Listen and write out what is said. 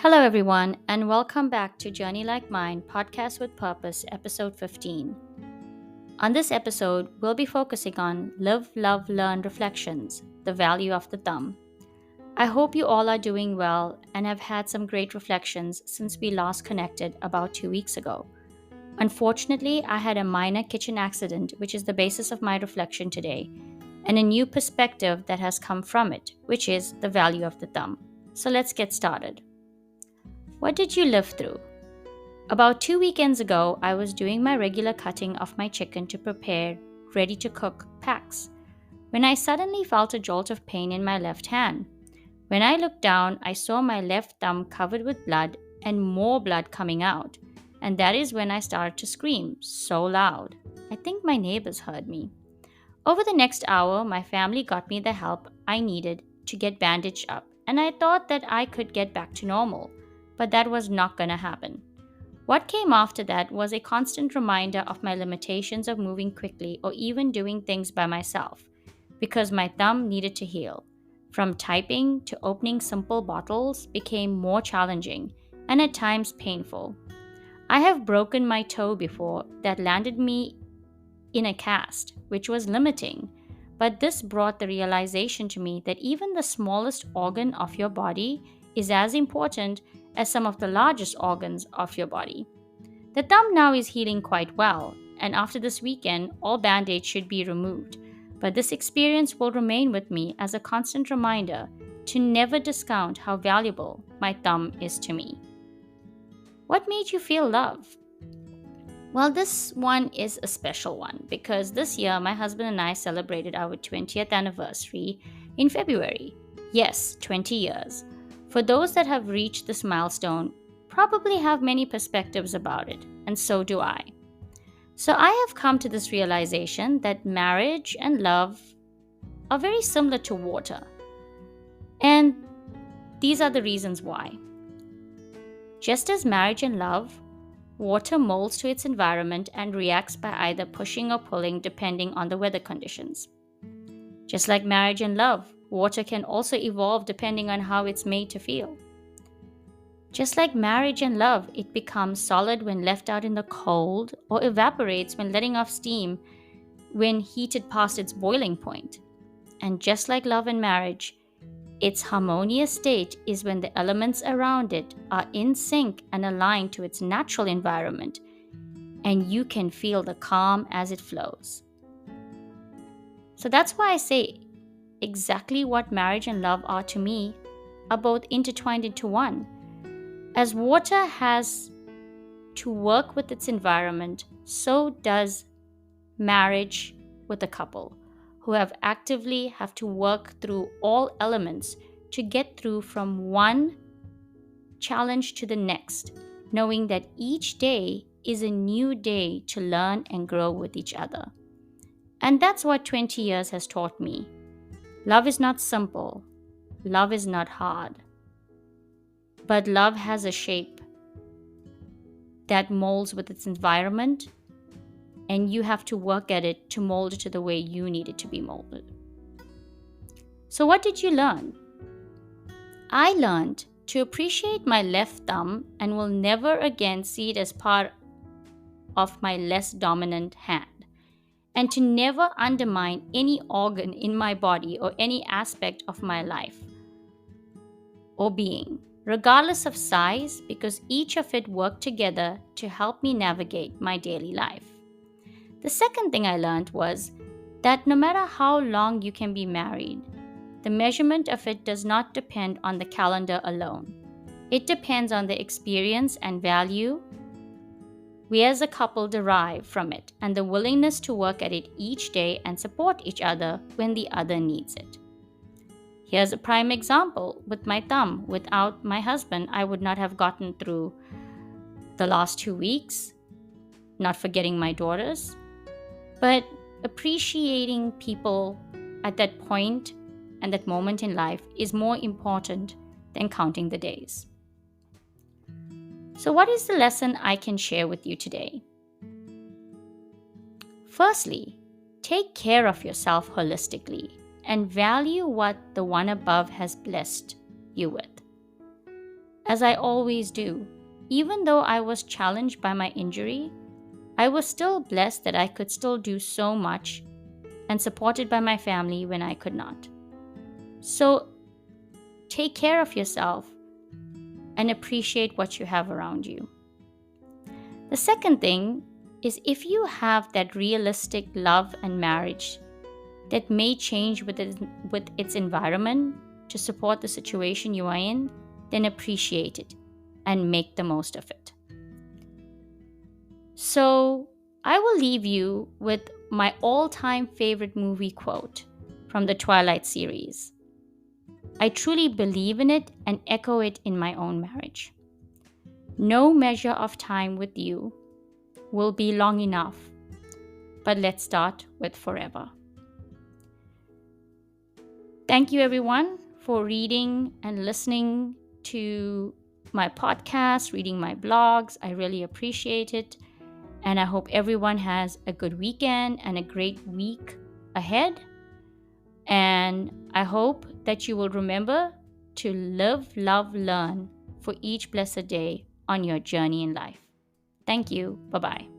Hello, everyone, and welcome back to Journey Like Mine Podcast with Purpose, episode 15. On this episode, we'll be focusing on Live, Love, Learn Reflections, the value of the thumb. I hope you all are doing well and have had some great reflections since we last connected about 2 weeks ago. Unfortunately, I had a minor kitchen accident, which is the basis of my reflection today, and a new perspective that has come from it, which is the value of the thumb. So let's get started. What did you live through? About 2 weekends ago, I was doing my regular cutting of my chicken to prepare ready to cook packs when I suddenly felt a jolt of pain in my left hand. When I looked down, I saw my left thumb covered with blood and more blood coming out, and that is when I started to scream so loud. I think my neighbors heard me. Over the next hour, my family got me the help I needed to get bandaged up, and I thought that I could get back to normal, but that was not going to happen. What came after that was a constant reminder of my limitations of moving quickly or even doing things by myself, because my thumb needed to heal. From typing to opening simple bottles became more challenging and at times painful. I have broken my toe before that landed me in a cast, which was limiting. But this brought the realization to me that even the smallest organ of your body is as important as some of the largest organs of your body. The thumb now is healing quite well, and after this weekend, all band-aids should be removed. But this experience will remain with me as a constant reminder to never discount how valuable my thumb is to me. What made you feel love? Well, this one is a special one because this year my husband and I celebrated our 20th anniversary in February. Yes, 20 years. For those that have reached this milestone, probably have many perspectives about it, and so do I. So I have come to this realization that marriage and love are very similar to water. And these are the reasons why. Just as marriage and love, water molds to its environment and reacts by either pushing or pulling depending on the weather conditions. Just like marriage and love, water can also evolve depending on how it's made to feel. Just like marriage and love, it becomes solid when left out in the cold or evaporates when letting off steam when heated past its boiling point. And just like love and marriage, its harmonious state is when the elements around it are in sync and aligned to its natural environment, and you can feel the calm as it flows. So that's why I say exactly what marriage and love are to me are both intertwined into one. As water has to work with its environment, so does marriage with a couple who have to work through all elements to get through from one challenge to the next, knowing that each day is a new day to learn and grow with each other. And that's what 20 years has taught me. Love is not simple. Love is not hard. But love has a shape that molds with its environment, and you have to work at it to mold it to the way you need it to be molded. So what did you learn? I learned to appreciate my left thumb and will never again see it as part of my less dominant hand, and to never undermine any organ in my body or any aspect of my life or being, regardless of size, because each of it worked together to help me navigate my daily life. The second thing I learned was that no matter how long you can be married, the measurement of it does not depend on the calendar alone. It depends on the experience and value we as a couple derive from it and the willingness to work at it each day and support each other when the other needs it. Here's a prime example with my thumb. Without my husband, I would not have gotten through the last 2 weeks, not forgetting my daughters, but appreciating people at that point and that moment in life is more important than counting the days. So what is the lesson I can share with you today? Firstly, take care of yourself holistically and value what the one above has blessed you with. as I always do. Even though I was challenged by my injury, I was still blessed that I could still do so much and supported by my family when I could not. So take care of yourself and appreciate what you have around you. The second thing is, if you have that realistic love and marriage that may change with its environment to support the situation you are in, then appreciate it and make the most of it. So, I will leave you with my all-time favorite movie quote from the Twilight series. I truly believe in it and echo it in my own marriage. No measure of time with you will be long enough, but let's start with forever. Thank you, everyone, for reading and listening to my podcast, reading my blogs. I really appreciate it. And I hope everyone has a good weekend and a great week ahead. And I hope that you will remember to live, love, learn for each blessed day on your journey in life. Thank you. Bye-bye.